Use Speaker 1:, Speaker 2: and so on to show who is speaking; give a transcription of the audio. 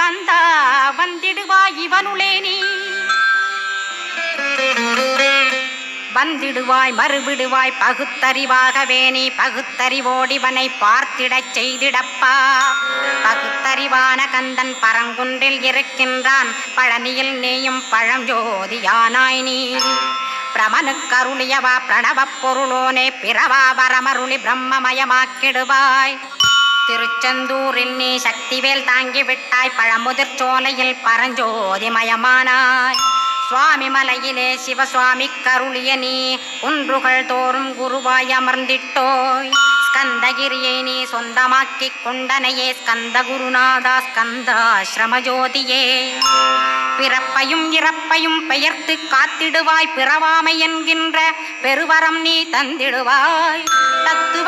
Speaker 1: கந்தா வந்திடுவாய் இவனுளே நீ வந்திடுவாய் மறுவிடுவாய் பகுத்தறிவாகவே நீ பகுத்தறிவோடிவனை பார்த்திடச் செய்திடப்பா பகுத்தறிவான கந்தன் பரங்குன்றில் இருக்கின்றான் பழனியில் நீயும் பழஞ்சோதியானாய் நீ பிரமனுக்கருளியவா பிரணவப் பொருளோனே பிறவா வரமருளி பிரம்மமயமாக்கிடுவாய் திருச்செந்தூரில் நீ சக்திவேல் தாங்கிவிட்டாய் பழமுதிர் சோலையில் பரஞ்சோதிமயமானாய் சுவாமி மலையிலே சிவசுவாமி கருளிய நீ குன்றுகள் தோறும் குருவாய் அமர்ந்திட்டோய் ஸ்கந்தகிரியை நீ சொந்தமாக்கிக் கொண்டனையே ஸ்கந்த குருநாதா ஸ்கந்தாஸ்ரமஜோதியே பிறப்பையும் இறப்பையும் பெயர்த்து காத்திடுவாய் பிறவாமை என்கின்ற பெருவரம் நீ தந்திடுவாய் தத்துவ